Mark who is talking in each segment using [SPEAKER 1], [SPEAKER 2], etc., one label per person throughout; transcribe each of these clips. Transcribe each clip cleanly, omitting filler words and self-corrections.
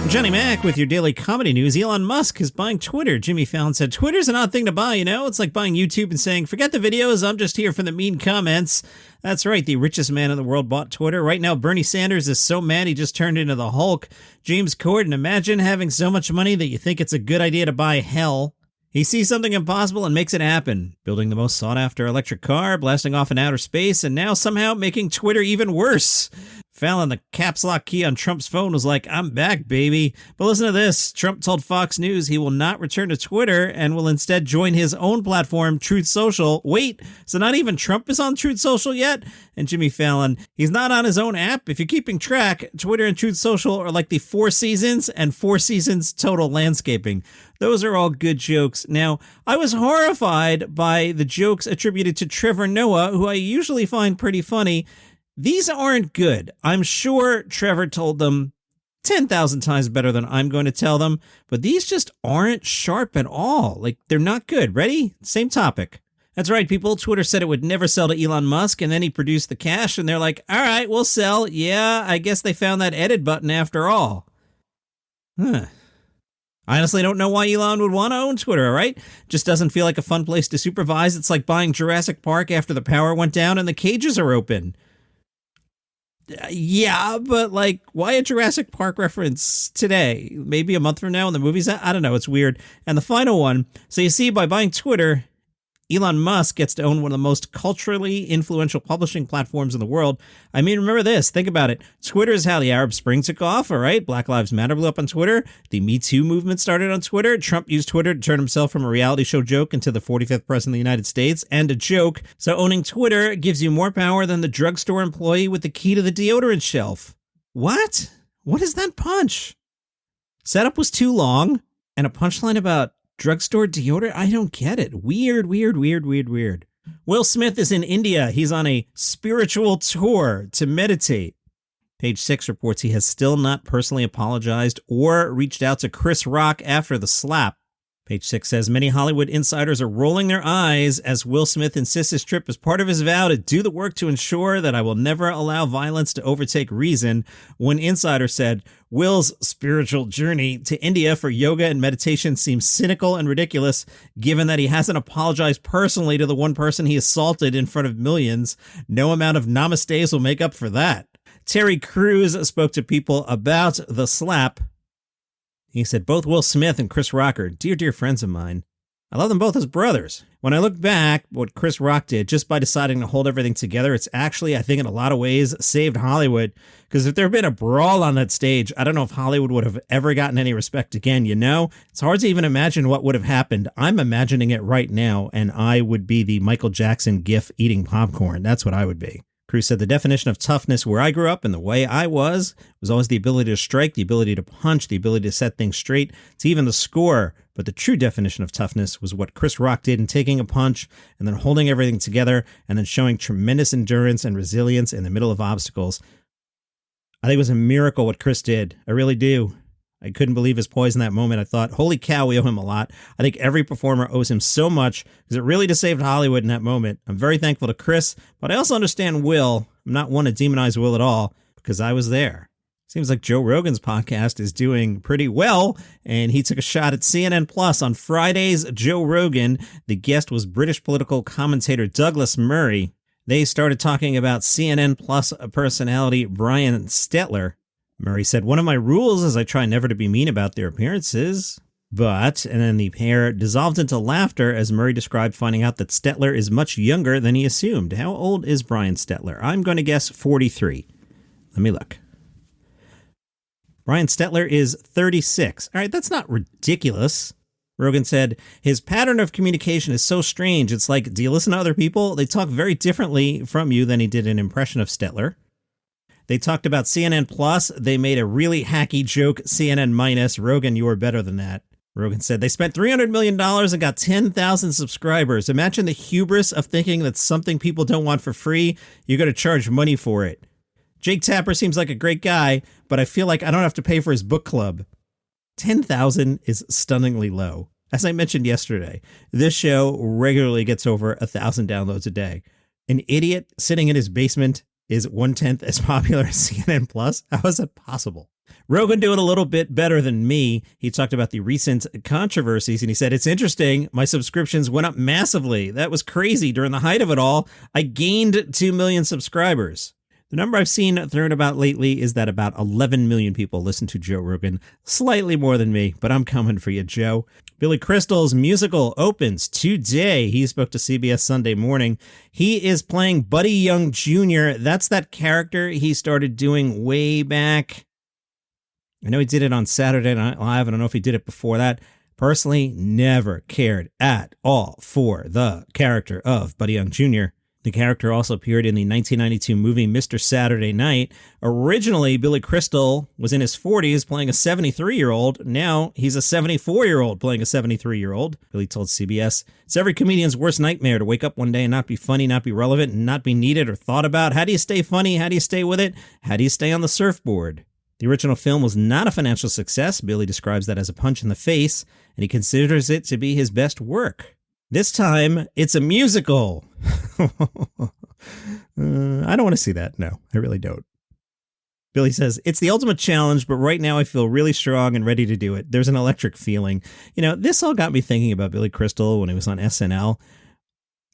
[SPEAKER 1] Johnny Mac with your daily comedy news. Elon Musk is buying Twitter. Jimmy Fallon said, Twitter's an odd thing to buy, you know? It's like buying YouTube and saying, forget the videos, I'm just here for the mean comments. That's right, the richest man in the world bought Twitter. Right now, Bernie Sanders is so mad he just turned into the Hulk. James Corden, imagine having so much money that you think it's a good idea to buy hell. He sees something impossible and makes it happen. Building the most sought-after electric car, blasting off in outer space, and now somehow making Twitter even worse. Fallon, the caps lock key on Trump's phone, was like, I'm back, baby. But listen to this. Trump told Fox News he will not return to Twitter and will instead join his own platform, Truth Social. Wait, so not even Trump is on Truth Social yet? And Jimmy Fallon, he's not on his own app. If you're keeping track, Twitter and Truth Social are like the Four Seasons and Four Seasons Total Landscaping. Those are all good jokes. Now, I was horrified by the jokes attributed to Trevor Noah, who I usually find pretty funny. These aren't good. I'm sure Trevor told them 10,000 times better than I'm going to tell them, but these just aren't sharp at all. Like, they're not good. Ready? Same topic. That's right, people. Twitter said it would never sell to Elon Musk, and then he produced the cash, and they're like, all right, we'll sell. Yeah, I guess they found that edit button after all. I honestly don't know why Elon would want to own Twitter, all right? Just doesn't feel like a fun place to supervise. It's like buying Jurassic Park after the power went down and the cages are open. Yeah, but like, why a Jurassic Park reference today? Maybe a month from now when the movie's out? I don't know. It's weird. And the final one. So you see, by buying Twitter, Elon Musk gets to own one of the most culturally influential publishing platforms in the world. I mean, remember this. Think about it. Twitter is how the Arab Spring took off, all right? Black Lives Matter blew up on Twitter. The Me Too movement started on Twitter. Trump used Twitter to turn himself from a reality show joke into the 45th president of the United States and a joke. So owning Twitter gives you more power than the drugstore employee with the key to the deodorant shelf. What? What is that punch? Setup was too long and a punchline about drugstore deodorant? I don't get it. Weird. Will Smith is in India. He's on a spiritual tour to meditate. Page 6 reports he has still not personally apologized or reached out to Chris Rock after the slap. Page 6 says many Hollywood insiders are rolling their eyes as Will Smith insists his trip is part of his vow to do the work to ensure that I will never allow violence to overtake reason. One insider said, Will's spiritual journey to India for yoga and meditation seems cynical and ridiculous, given that he hasn't apologized personally to the one person he assaulted in front of millions. No amount of namastes will make up for that. Terry Crews spoke to people about the slap. He said, both Will Smith and Chris Rock are dear friends of mine. I love them both as brothers. When I look back, what Chris Rock did just by deciding to hold everything together, it's actually, I think in a lot of ways, saved Hollywood. Because if there had been a brawl on that stage, I don't know if Hollywood would have ever gotten any respect again, you know? It's hard to even imagine what would have happened. I'm imagining it right now, and I would be the Michael Jackson gif eating popcorn. That's what I would be. Cruz said the definition of toughness where I grew up and the way I was always the ability to strike, the ability to punch, the ability to set things straight, to even the score. But the true definition of toughness was what Chris Rock did in taking a punch and then holding everything together and then showing tremendous endurance and resilience in the middle of obstacles. I think it was a miracle what Chris did. I really do. I couldn't believe his poise in that moment. I thought, holy cow, we owe him a lot. I think every performer owes him so much because it really just saved Hollywood in that moment. I'm very thankful to Chris, but I also understand Will. I'm not one to demonize Will at all because I was there. Seems like Joe Rogan's podcast is doing pretty well, and he took a shot at CNN Plus on Friday's Joe Rogan. The guest was British political commentator Douglas Murray. They started talking about CNN Plus personality Brian Stetler. Murray said, one of my rules is I try never to be mean about their appearances. But, and then the pair dissolved into laughter as Murray described finding out that Stetler is much younger than he assumed. How old is Brian Stetler? I'm going to guess 43. Let me look. Brian Stetler is 36. All right, that's not ridiculous. Rogan said, his pattern of communication is so strange. It's like, do you listen to other people? They talk very differently from you than he did an impression of Stetler. They talked about CNN Plus. They made a really hacky joke, CNN minus. Rogan, you were better than that. Rogan said they spent $300 million and got 10,000 subscribers. Imagine the hubris of thinking that something people don't want for free, you're going to charge money for it. Jake Tapper seems like a great guy, but I feel like I don't have to pay for his book club. 10,000 is stunningly low. As I mentioned yesterday, this show regularly gets over 1,000 downloads a day. An idiot sitting in his basement is 1/10 as popular as CNN Plus. How is that possible? Rogan doing a little bit better than me. He talked about the recent controversies and he said, it's interesting. My subscriptions went up massively. That was crazy. During the height of it all, I gained 2 million subscribers. The number I've seen thrown about lately is that about 11 million people listen to Joe Rogan. Slightly more than me, but I'm coming for you, Joe. Billy Crystal's musical opens today. He spoke to CBS Sunday Morning. He is playing Buddy Young Jr. That's that character he started doing way back. I know he did it on Saturday Night Live. I don't know if he did it before that. Personally, never cared at all for the character of Buddy Young Jr. The character also appeared in the 1992 movie Mr. Saturday Night. Originally, Billy Crystal was in his 40s playing a 73-year-old. Now he's a 74-year-old playing a 73-year-old. Billy told CBS, it's every comedian's worst nightmare to wake up one day and not be funny, not be relevant, and not be needed or thought about. How do you stay funny? How do you stay with it? How do you stay on the surfboard? The original film was not a financial success. Billy describes that as a punch in the face, and he considers it to be his best work. This time, it's a musical. I don't want to see that. No, I really don't. Billy says, it's the ultimate challenge, but right now I feel really strong and ready to do it. There's an electric feeling. You know, this all got me thinking about Billy Crystal when he was on SNL.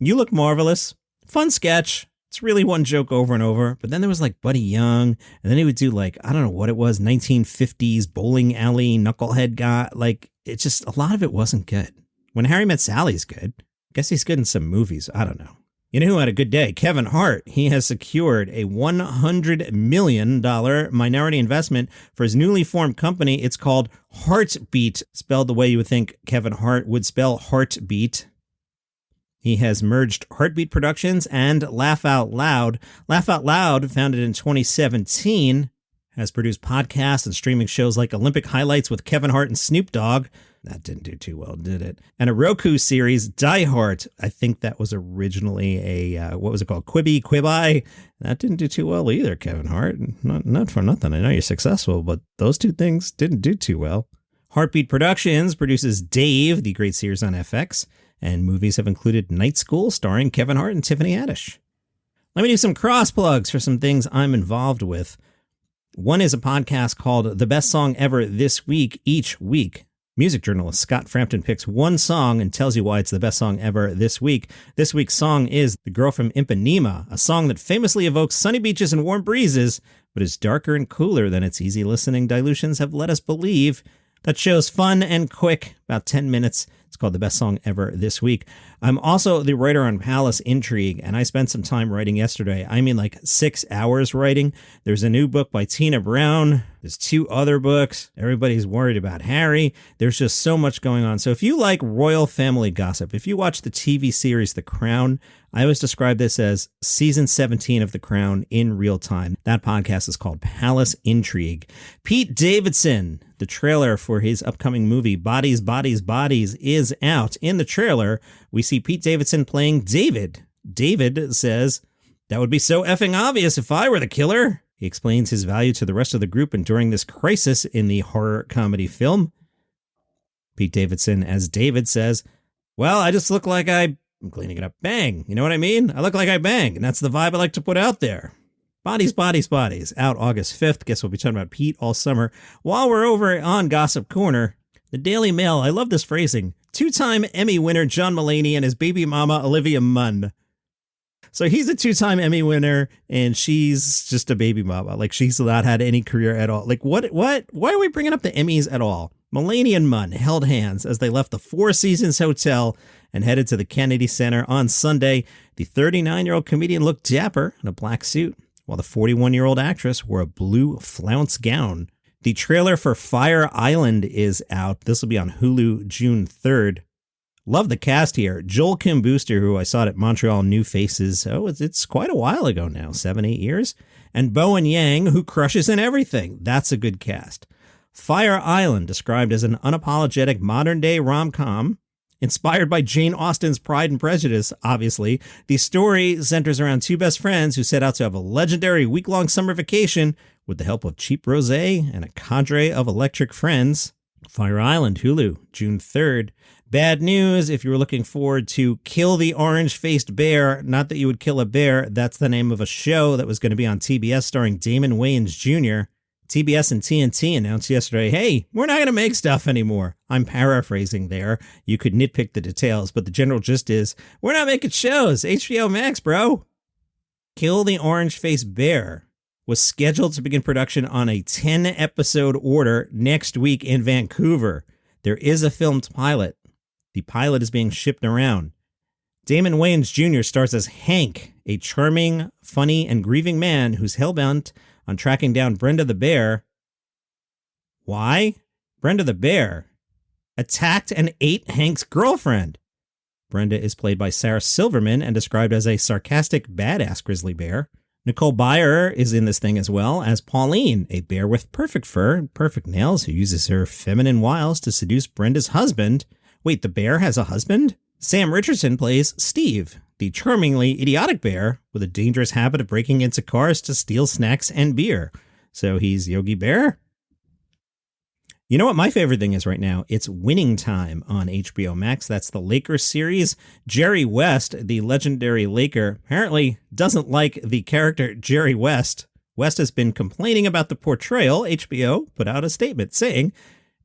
[SPEAKER 1] You Look Marvelous. Fun sketch. It's really one joke over and over. But then there was like Buddy Young. And then he would do like, I don't know what it was, 1950s bowling alley knucklehead guy. Like, it just, a lot of it wasn't good. When Harry Met Sally's good. Guess he's good in some movies. I don't know. You know who had a good day? Kevin Hart. He has secured a $100 million minority investment for his newly formed company. It's called Heartbeat, spelled the way you would think Kevin Hart would spell heartbeat. He has merged Heartbeat Productions and Laugh Out Loud. Laugh Out Loud, founded in 2017, has produced podcasts and streaming shows like Olympic Highlights with Kevin Hart and Snoop Dogg. That didn't do too well, did it? And a Roku series, Die Hard. I think that was originally a, what was it called? Quibi. That didn't do too well either, Kevin Hart. Not for nothing. I know you're successful, but those two things didn't do too well. Heartbeat Productions produces Dave, the great series on FX, and movies have included Night School, starring Kevin Hart and Tiffany Haddish. Let me do some cross plugs for some things I'm involved with. One is a podcast called The Best Song Ever This Week. Each week, music journalist Scott Frampton picks one song and tells you why it's the best song ever this week. This week's song is The Girl from Ipanema, a song that famously evokes sunny beaches and warm breezes, but is darker and cooler than its easy listening dilutions have led us believe. That show's fun and quick, about 10 minutes. It's called The Best Song Ever This Week. I'm also the writer on Palace Intrigue, and I spent some time writing yesterday. I mean, like 6 hours writing. There's a new book by Tina Brown. There's 2 other books. Everybody's worried about Harry. There's just so much going on. So if you like royal family gossip, if you watch the TV series The Crown, I always describe this as season 17 of The Crown in real time. That podcast is called Palace Intrigue. Pete Davidson, the trailer for his upcoming movie Bodies, Bodies, Bodies is out. In the trailer, we see Pete Davidson playing David. David says, "That would be so effing obvious if I were the killer." He explains his value to the rest of the group and during this crisis in the horror comedy film. Pete Davidson as David says, "Well, I just look like I'm cleaning it up. Bang. You know what I mean? I look like I bang, and that's the vibe I like to put out there." Bodies, Bodies, Bodies, out August 5th. Guess we'll be talking about Pete all summer. While we're over on Gossip Corner, the Daily Mail, I love this phrasing, 2-time Emmy winner John Mulaney and his baby mama Olivia Munn. So he's a 2-time Emmy winner, and she's just a baby mama. Like, she's not had any career at all. Like, what? Why are we bringing up the Emmys at all? Mulaney and Munn held hands as they left the Four Seasons Hotel and headed to the Kennedy Center on Sunday. The 39-year-old comedian looked dapper in a black suit, while the 41-year-old actress wore a blue flounce gown. The trailer for Fire Island is out. This will be on Hulu June 3rd. Love the cast here. Joel Kim Booster, who I saw at Montreal New Faces. Oh, it's quite a while ago now, 7-8 years. And Bowen Yang, who crushes in everything. That's a good cast. Fire Island, described as an unapologetic modern-day rom-com, inspired by Jane Austen's Pride and Prejudice, obviously. The story centers around 2 best friends who set out to have a legendary week-long summer vacation with the help of cheap rosé and a cadre of electric friends. Fire Island, Hulu, June 3rd. Bad news, if you were looking forward to Kill the Orange-Faced Bear, not that you would kill a bear, that's the name of a show that was going to be on TBS starring Daymon Wayans Jr. TBS and TNT announced yesterday, hey, we're not going to make stuff anymore. I'm paraphrasing there. You could nitpick the details, but the general gist is, we're not making shows. HBO Max, bro. Kill the Orange-Faced Bear was scheduled to begin production on a 10-episode order next week in Vancouver. There is a filmed pilot. The pilot is being shipped around. Daymon Wayans Jr. stars as Hank, a charming, funny, and grieving man who's hellbent on tracking down Brenda the Bear. Why? Brenda the Bear attacked and ate Hank's girlfriend. Brenda is played by Sarah Silverman and described as a sarcastic, badass grizzly bear. Nicole Byer is in this thing as well as Pauline, a bear with perfect fur and perfect nails who uses her feminine wiles to seduce Brenda's husband. Wait, the bear has a husband? Sam Richardson plays Steve, the charmingly idiotic bear with a dangerous habit of breaking into cars to steal snacks and beer. So he's Yogi Bear? You know what my favorite thing is right now? It's Winning Time on HBO Max. That's the Lakers series. Jerry West, the legendary Laker, apparently doesn't like the character Jerry West. West has been complaining about the portrayal. HBO put out a statement saying,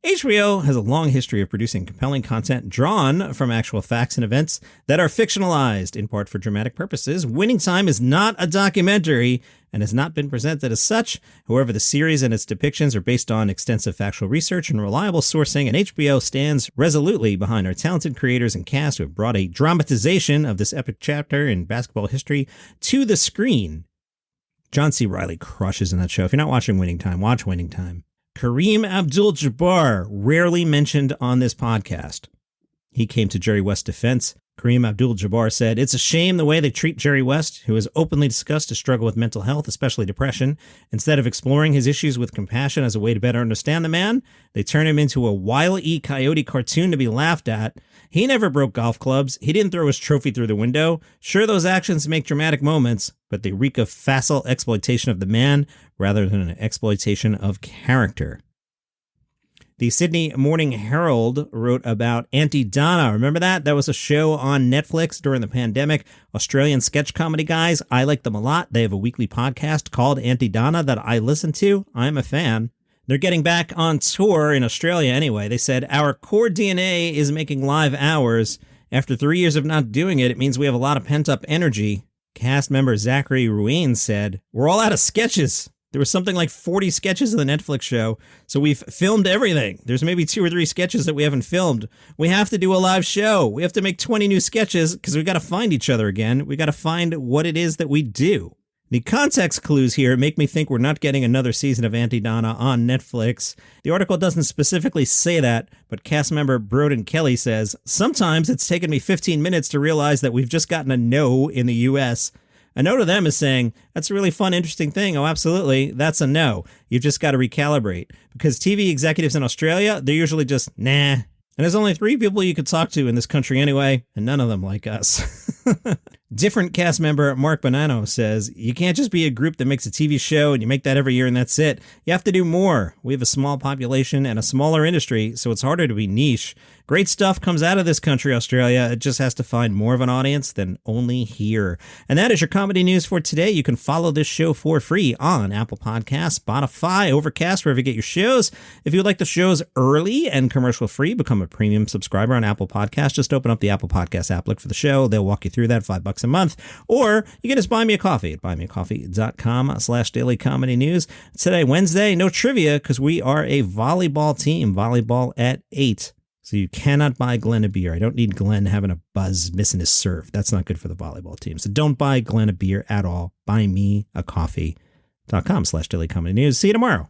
[SPEAKER 1] HBO has a long history of producing compelling content drawn from actual facts and events that are fictionalized, in part for dramatic purposes. Winning Time is not a documentary and has not been presented as such. However, the series and its depictions are based on extensive factual research and reliable sourcing, and HBO stands resolutely behind our talented creators and cast who have brought a dramatization of this epic chapter in basketball history to the screen. John C. Reilly crushes in that show. If you're not watching Winning Time, watch Winning Time. Kareem Abdul-Jabbar, rarely mentioned on this podcast. He came to Jerry West's defense. Kareem Abdul-Jabbar said, it's a shame the way they treat Jerry West, who has openly discussed a struggle with mental health, especially depression. Instead of exploring his issues with compassion as a way to better understand the man, they turn him into a Wile E. Coyote cartoon to be laughed at. He never broke golf clubs. He didn't throw his trophy through the window. Sure, those actions make dramatic moments, but they reek of facile exploitation of the man rather than an exploitation of character. The Sydney Morning Herald wrote about Aunty Donna. Remember that? That was a show on Netflix during the pandemic. Australian sketch comedy guys. I like them a lot. They have a weekly podcast called Aunty Donna that I listen to. I'm a fan. They're getting back on tour in Australia anyway. They said, our core DNA is making live hours. After 3 years of not doing it, it means we have a lot of pent-up energy. Cast member Zachary Ruane said, we're all out of sketches. There was something like 40 sketches of the Netflix show, so we've filmed everything. There's maybe 2 or 3 sketches that we haven't filmed. We have to do a live show. We have to make 20 new sketches because we got to find each other again. We got to find what it is that we do. The context clues here make me think we're not getting another season of Aunty Donna on Netflix. The article doesn't specifically say that, but cast member Broden Kelly says, sometimes it's taken me 15 minutes to realize that we've just gotten a no in the U.S., A no to them is saying, that's a really fun, interesting thing. Oh, absolutely. That's a no. You've just got to recalibrate. Because TV executives in Australia, they're usually just, nah. And there's only 3 people you could talk to in this country anyway, and none of them like us. Different cast member Mark Bonanno says, you can't just be a group that makes a TV show and you make that every year and that's it. You have to do more. We have a small population and a smaller industry, so it's harder to be niche. Great stuff comes out of this country, Australia. It just has to find more of an audience than only here. And that is your comedy news for today. You can follow this show for free on Apple Podcasts, Spotify, Overcast, wherever you get your shows. If you would like the shows early and commercial free, become a premium subscriber on Apple Podcasts. Just open up the Apple Podcast app, look for the show. They'll walk you through that, $5 a month. Or you can just buy me a coffee at buymeacoffee.com/dailycomedynews. Today, Wednesday, no trivia because we are a volleyball team. Volleyball at 8. So you cannot buy Glenn a beer. I don't need Glenn having a buzz missing his serve. That's not good for the volleyball team. So don't buy Glenn a beer at all. Buymeacoffee.com/dailycomedynews. See you tomorrow.